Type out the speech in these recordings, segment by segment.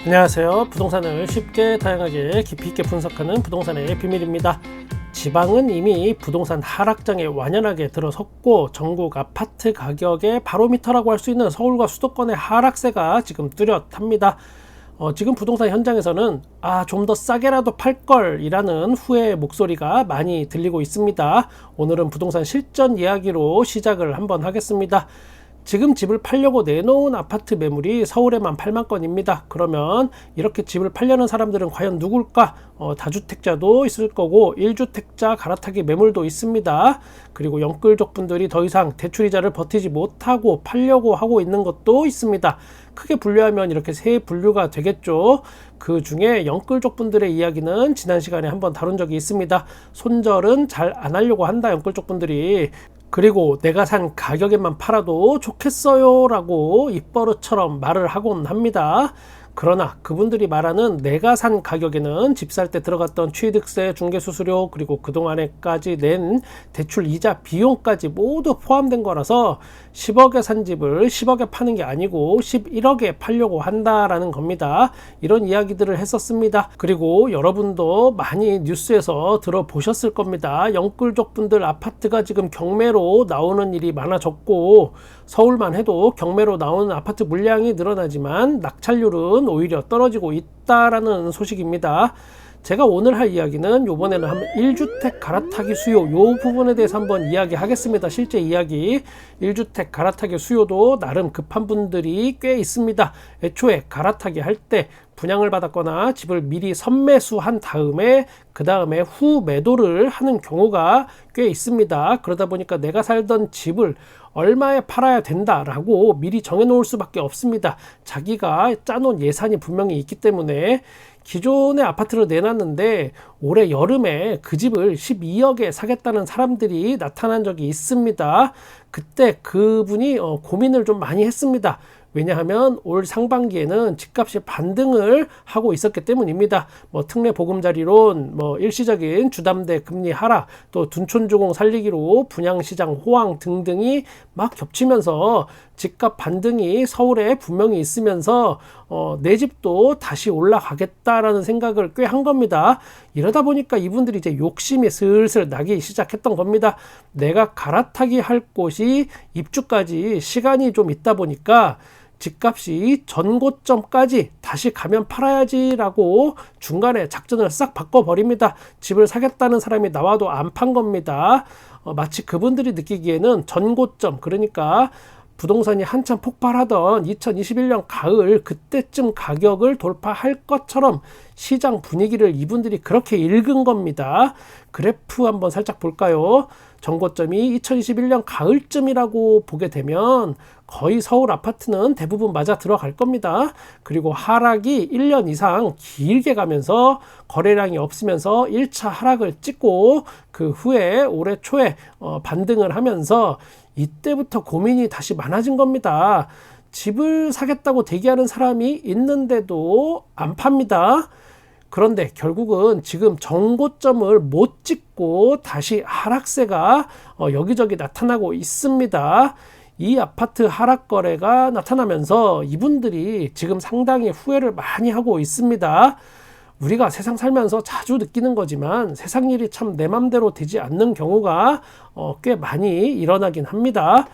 안녕하세요. 부동산을 쉽게 다양하게 깊이 있게 분석하는 부동산의 비밀입니다. 지방은 이미 부동산 하락장에 완연하게 들어섰고 전국 아파트 가격의 바로미터라고 할 수 있는 서울과 수도권의 하락세가 지금 뚜렷합니다. 지금 부동산 현장에서는 좀 더 싸게라도 팔걸 이라는 후회의 목소리가 많이 들리고 있습니다. 오늘은 부동산 실전 이야기로 시작을 한번 하겠습니다. 지금 집을 팔려고 내놓은 아파트 매물이 서울에만 8만 건입니다. 그러면 이렇게 집을 팔려는 사람들은 과연 누굴까? 다주택자도 있을 거고 1주택자 갈아타기 매물도 있습니다. 그리고 영끌족 분들이 더 이상 대출이자를 버티지 못하고 팔려고 하고 있는 것도 있습니다. 크게 분류하면 이렇게 세 분류가 되겠죠. 그 중에 영끌족 분들의 이야기는 지난 시간에 한번 다룬 적이 있습니다. 손절은 잘 안 하려고 한다, 영끌족 분들이. 그리고 내가 산 가격에만 팔아도 좋겠어요 라고 입버릇처럼 말을 하곤 합니다. 그러나 그분들이 말하는 내가 산 가격에는 집 살 때 들어갔던 취득세, 중개수수료, 그리고 그동안에까지 낸 대출 이자 비용까지 모두 포함된 거라서 10억에 산 집을 10억에 파는 게 아니고 11억에 팔려고 한다라는 겁니다. 이런 이야기들을 했었습니다. 그리고 여러분도 많이 뉴스에서 들어보셨을 겁니다. 영끌족 분들 아파트가 지금 경매로 나오는 일이 많아졌고 서울만 해도 경매로 나오는 아파트 물량이 늘어나지만 낙찰률은 오히려 떨어지고 있다라는 소식입니다. 제가 오늘 할 이야기는 이번에는 한번 1주택 갈아타기 수요 이 부분에 대해서 한번 이야기하겠습니다. 실제 이야기. 1주택 갈아타기 수요도 나름 급한 분들이 꽤 있습니다. 애초에 갈아타기 할 때 분양을 받았거나 집을 미리 선매수한 다음에 그 다음에 후 매도를 하는 경우가 꽤 있습니다. 그러다 보니까 내가 살던 집을 얼마에 팔아야 된다라고 미리 정해놓을 수밖에 없습니다. 자기가 짜놓은 예산이 분명히 있기 때문에 기존의 아파트를 내놨는데 올해 여름에 그 집을 12억에 사겠다는 사람들이 나타난 적이 있습니다. 그때 그분이 고민을 좀 많이 했습니다. 왜냐하면 올 상반기에는 집값이 반등을 하고 있었기 때문입니다. 특례 보금자리론, 일시적인 주담대 금리 하락, 또 둔촌주공 살리기로 분양시장 호황 등등이 막 겹치면서 집값 반등이 서울에 분명히 있으면서 내 집도 다시 올라가겠다라는 생각을 꽤 한 겁니다. 이러다 보니까 이분들이 이제 욕심이 슬슬 나기 시작했던 겁니다. 내가 갈아타기 할 곳이 입주까지 시간이 좀 있다 보니까 집값이 전고점까지 다시 가면 팔아야지라고 중간에 작전을 싹 바꿔버립니다. 집을 사겠다는 사람이 나와도 안 판 겁니다. 마치 그분들이 느끼기에는 전고점, 그러니까 부동산이 한참 폭발하던 2021년 가을 그때쯤 가격을 돌파할 것처럼 시장 분위기를 이분들이 그렇게 읽은 겁니다. 그래프 한번 살짝 볼까요? 전고점이 2021년 가을쯤이라고 보게 되면 거의 서울 아파트는 대부분 맞아 들어갈 겁니다. 그리고 하락이 1년 이상 길게 가면서 거래량이 없으면서 1차 하락을 찍고 그 후에 올해 초에 반등을 하면서 이때부터 고민이 다시 많아진 겁니다. 집을 사겠다고 대기하는 사람이 있는데도 안 팝니다. 그런데 결국은 지금 정고점을 못 찍고 다시 하락세가 여기저기 나타나고 있습니다. 이 아파트 하락 거래가 나타나면서 이분들이 지금 상당히 후회를 많이 하고 있습니다. 우리가 세상 살면서 자주 느끼는 거지만 세상 일이 참 내 맘대로 되지 않는 경우가 꽤 많이 일어나긴 합니다.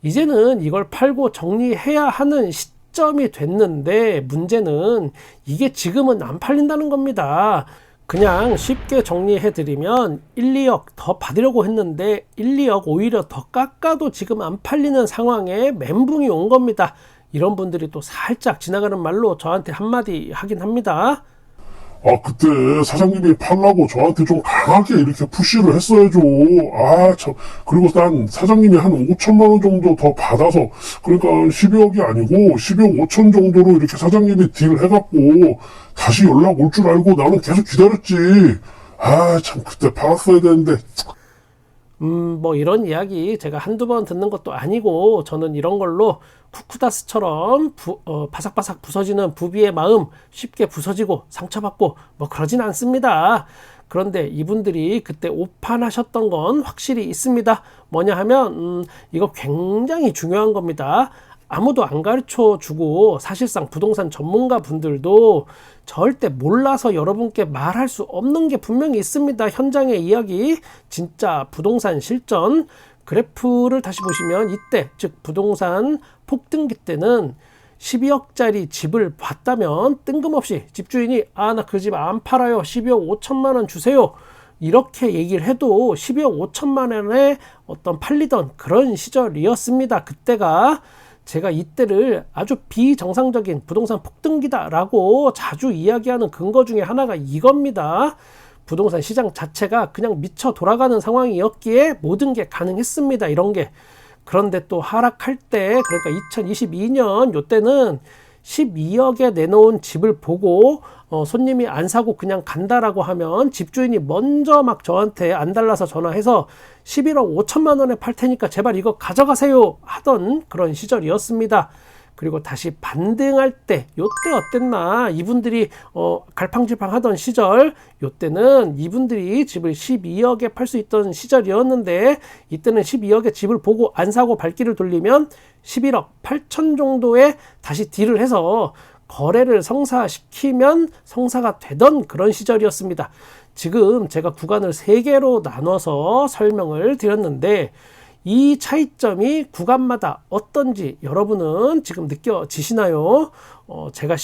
이제는 이걸 팔고 정리해야 하는 시점이 됐는데 문제는 이게 지금은 안 팔린다는 겁니다. 그냥 쉽게 정리해드리면 1, 2억 더 받으려고 했는데 1, 2억 오히려 더 깎아도 지금 안 팔리는 상황에 멘붕이 온 겁니다. 이런 분들이 또 살짝 지나가는 말로 저한테 한마디 하긴 합니다. 그때 사장님이 팔라고 저한테 좀 강하게 이렇게 푸시를 했어야죠. 그리고 난 사장님이 한 5천만 원 정도 더 받아서, 그러니까 12억이 아니고 12억 5천 정도로 이렇게 사장님이 딜 해갖고 다시 연락 올 줄 알고 나는 계속 기다렸지. 참 그때 팔았어야 되는데. 이런 이야기 제가 한두 번 듣는 것도 아니고 저는 이런 걸로 쿠쿠다스처럼 바삭바삭 부서지는 부비의 마음 쉽게 부서지고 상처받고 그러진 않습니다. 그런데 이분들이 그때 오판하셨던 건 확실히 있습니다. 뭐냐 하면 이거 굉장히 중요한 겁니다. 아무도 안 가르쳐 주고 사실상 부동산 전문가 분들도 절대 몰라서 여러분께 말할 수 없는 게 분명히 있습니다. 현장의 이야기, 진짜 부동산 실전 그래프를 다시 보시면 이때, 즉 부동산 폭등기 때는 12억짜리 집을 봤다면 뜬금없이 집주인이 나 그 집 안 팔아요, 12억 5천만 원 주세요, 이렇게 얘기를 해도 12억 5천만 원에 어떤 팔리던 그런 시절이었습니다. 그때가 제가 이때를 아주 비정상적인 부동산 폭등기다 라고 자주 이야기하는 근거 중에 하나가 이겁니다. 부동산 시장 자체가 그냥 미쳐 돌아가는 상황이었기에 모든 게 가능했습니다. 이런 게. 그런데 또 하락할 때, 그러니까 2022년 요때는 12억에 내놓은 집을 보고 손님이 안 사고 그냥 간다라고 하면 집주인이 먼저 막 저한테 안 달라서 전화해서 11억 5천만 원에 팔 테니까 제발 이거 가져가세요 하던 그런 시절이었습니다. 그리고 다시 반등할 때 요때 어땠나, 이분들이 갈팡질팡 하던 시절, 요때는 이분들이 집을 12억에 팔 수 있던 시절이었는데 이때는 12억에 집을 보고 안 사고 발길을 돌리면 11억 8천 정도에 다시 딜을 해서 거래를 성사시키면 성사가 되던 그런 시절이었습니다. 지금 제가 구간을 3개로 나눠서 설명을 드렸는데 이 차이점이 구간마다 어떤지 여러분은 지금 느껴지시나요? 제가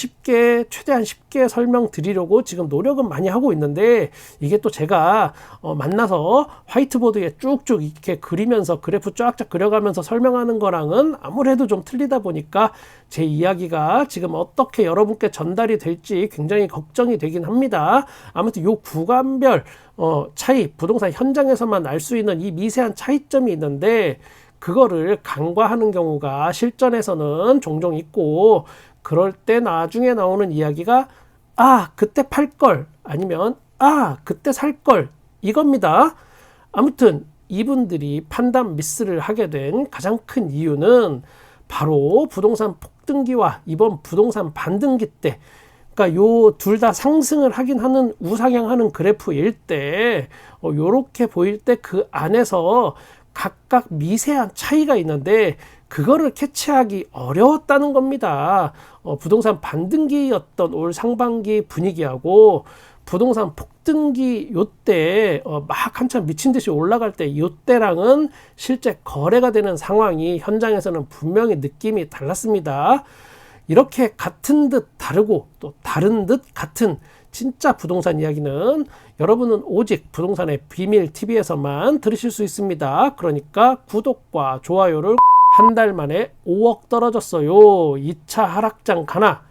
최대한 쉽게 설명드리려고 지금 노력은 많이 하고 있는데 이게 또 제가 만나서 화이트보드에 쭉쭉 이렇게 그리면서 그래프 쫙쫙 그려가면서 설명하는 거랑은 아무래도 좀 틀리다 보니까 제 이야기가 지금 어떻게 여러분께 전달이 될지 굉장히 걱정이 되긴 합니다. 아무튼 요 구간별 차이, 부동산 현장에서만 알 수 있는 이 미세한 차이점이 있는데 그거를 간과하는 경우가 실전에서는 종종 있고, 그럴 때 나중에 나오는 이야기가 그때 팔걸, 아니면 그때 살걸, 이겁니다. 아무튼 이분들이 판단 미스를 하게 된 가장 큰 이유는 바로 부동산 폭등기와 이번 부동산 반등기 때, 그러니까 요 둘 다 상승을 하긴 하는 우상향하는 그래프일 때 요렇게 보일 때 그 안에서 각각 미세한 차이가 있는데 그거를 캐치하기 어려웠다는 겁니다. 부동산 반등기였던 올 상반기 분위기하고 부동산 폭등기 요때 막 한참 미친 듯이 올라갈 때 요때랑은 실제 거래가 되는 상황이 현장에서는 분명히 느낌이 달랐습니다. 이렇게 같은 듯 다르고 또 다른 듯 같은 진짜 부동산 이야기는 여러분은 오직 부동산의 비밀 TV에서만 들으실 수 있습니다. 그러니까 구독과 좋아요를 한 달 만에 5억 떨어졌어요. 2차 하락장 가나?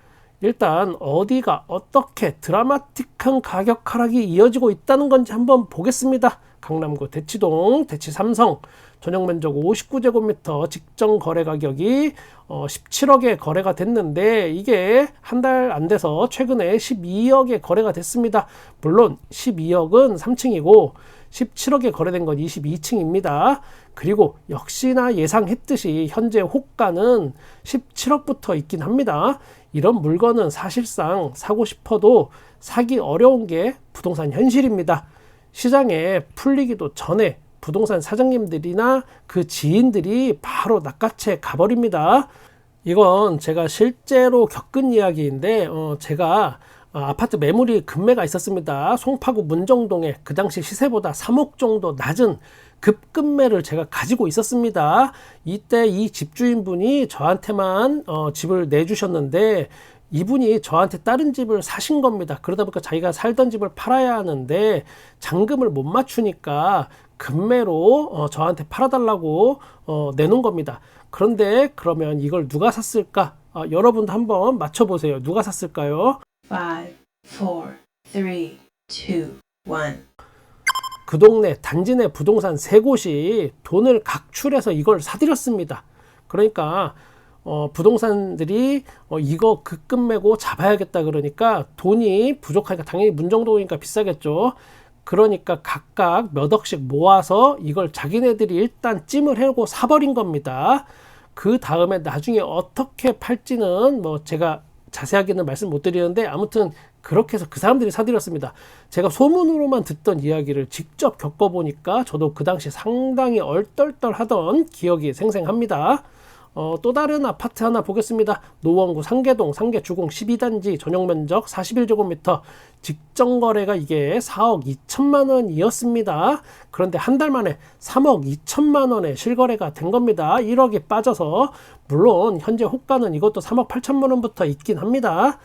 일단 어디가 어떻게 드라마틱한 가격 하락이 이어지고 있다는 건지 한번 보겠습니다. 강남구 대치동 대치삼성 전용 면적 59제곱미터 직전 거래 가격이 17억에 거래가 됐는데 이게 한 달 안 돼서 최근에 12억에 거래가 됐습니다. 물론 12억은 3층이고 17억에 거래된 건 22층입니다. 그리고 역시나 예상했듯이 현재 호가는 17억부터 있긴 합니다. 이런 물건은 사실상 사고 싶어도 사기 어려운 게 부동산 현실입니다. 시장에 풀리기도 전에 부동산 사장님들이나 그 지인들이 바로 낚아채 가버립니다. 이건 제가 실제로 겪은 이야기인데 제가 아파트 매물이 급매가 있었습니다. 송파구 문정동에 그 당시 시세보다 3억 정도 낮은 급급매를 제가 가지고 있었습니다. 이때 이 집주인분이 저한테만 집을 내주셨는데 이분이 저한테 다른 집을 사신 겁니다. 그러다 보니까 자기가 살던 집을 팔아야 하는데 잔금을 못 맞추니까 급매로 저한테 팔아달라고 내놓은 겁니다. 그런데 그러면 이걸 누가 샀을까? 여러분도 한번 맞춰보세요. 누가 샀을까요? 5, 4, 3, 2, 1. 그 동네 단지 내 부동산 3곳이 돈을 각출해서 이걸 사들였습니다. 그러니까 부동산들이 이거 급매고 잡아야겠다 그러니까 돈이 부족하니까 당연히 문정동이니까 비싸겠죠. 그러니까 각각 몇 억씩 모아서 이걸 자기네들이 일단 찜을 해고 사버린 겁니다. 그 다음에 나중에 어떻게 팔지는 제가 자세하게는 말씀 못 드리는데 아무튼 그렇게 해서 그 사람들이 사들였습니다. 제가 소문으로만 듣던 이야기를 직접 겪어보니까 저도 그 당시 상당히 얼떨떨하던 기억이 생생합니다. 또 다른 아파트 하나 보겠습니다. 노원구 상계동 상계주공 12단지 전용면적 41제곱미터 직전 거래가 이게 4억 2천만 원이었습니다. 그런데 한 달 만에 3억 2천만 원의 실거래가 된 겁니다. 1억이 빠져서 물론 현재 호가는 이것도 3억 8천만 원부터 있긴 합니다.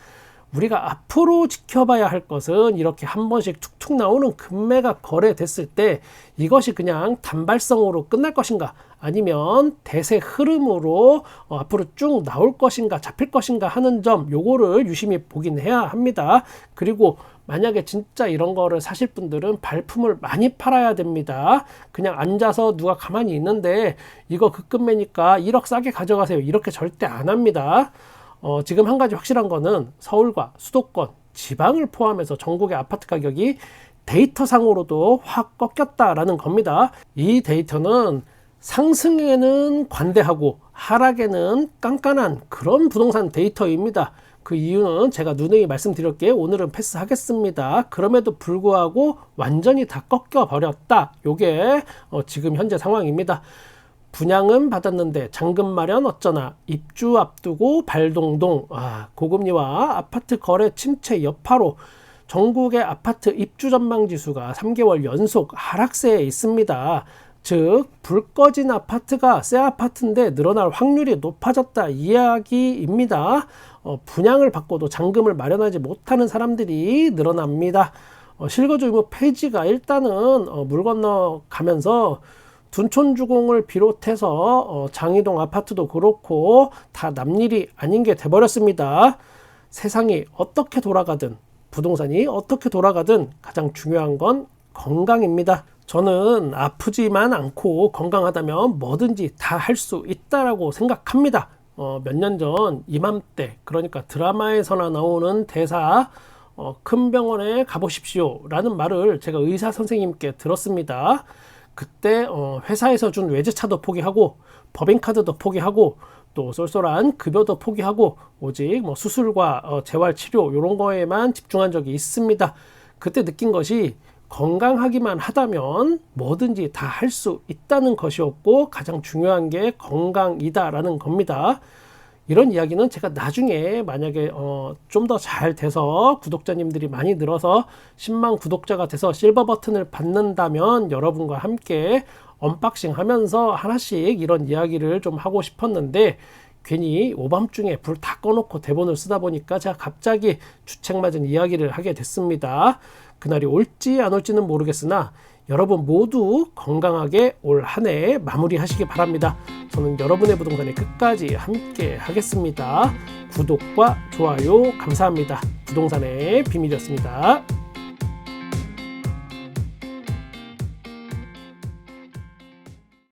우리가 앞으로 지켜봐야 할 것은 이렇게 한 번씩 툭툭 나오는 금매가 거래됐을 때 이것이 그냥 단발성으로 끝날 것인가 아니면 대세 흐름으로 앞으로 쭉 나올 것인가 잡힐 것인가 하는 점 요거를 유심히 보긴 해야 합니다. 그리고 만약에 진짜 이런 거를 사실 분들은 발품을 많이 팔아야 됩니다. 그냥 앉아서 누가 가만히 있는데 이거 급급매니까 1억 싸게 가져가세요 이렇게 절대 안 합니다. 지금 한 가지 확실한 거는 서울과 수도권, 지방을 포함해서 전국의 아파트 가격이 데이터상으로도 확 꺾였다라는 겁니다. 이 데이터는 상승에는 관대하고 하락에는 깐깐한 그런 부동산 데이터입니다. 그 이유는 제가 누누이 말씀드렸기에 오늘은 패스하겠습니다. 그럼에도 불구하고 완전히 다 꺾여 버렸다. 요게 지금 현재 상황입니다. 분양은 받았는데 잔금 마련 어쩌나 입주 앞두고 발동동. 고금리와 아파트 거래 침체 여파로 전국의 아파트 입주 전망 지수가 3개월 연속 하락세에 있습니다. 즉 불 꺼진 아파트가 새 아파트인데 늘어날 확률이 높아졌다 이야기입니다. 분양을 받고도 잔금을 마련하지 못하는 사람들이 늘어납니다. 실거주 의무 폐지가 일단은 물 건너가면서 둔촌주공을 비롯해서 장이동 아파트도 그렇고 다 남일이 아닌 게 돼버렸습니다. 세상이 어떻게 돌아가든 부동산이 어떻게 돌아가든 가장 중요한 건 건강입니다. 저는 아프지만 않고 건강하다면 뭐든지 다 할 수 있다라고 생각합니다. 몇 년 전 이맘때 그러니까 드라마에서나 나오는 대사 큰 병원에 가보십시오 라는 말을 제가 의사 선생님께 들었습니다. 그때 회사에서 준 외제차도 포기하고 법인카드도 포기하고 또 쏠쏠한 급여도 포기하고 오직 수술과 재활치료 이런 거에만 집중한 적이 있습니다. 그때 느낀 것이 건강하기만 하다면 뭐든지 다 할 수 있다는 것이었고 가장 중요한 게 건강이다라는 겁니다. 이런 이야기는 제가 나중에 만약에 좀 더 잘 돼서 구독자님들이 많이 늘어서 10만 구독자가 돼서 실버 버튼을 받는다면 여러분과 함께 언박싱 하면서 하나씩 이런 이야기를 좀 하고 싶었는데 괜히 오밤중에 불 다 꺼놓고 대본을 쓰다 보니까 제가 갑자기 주책맞은 이야기를 하게 됐습니다. 그날이 올지 안 올지는 모르겠으나 여러분 모두 건강하게 올 한 해 마무리하시기 바랍니다. 저는 여러분의 부동산에 끝까지 함께 하겠습니다. 구독과 좋아요 감사합니다. 부동산의 비밀이었습니다.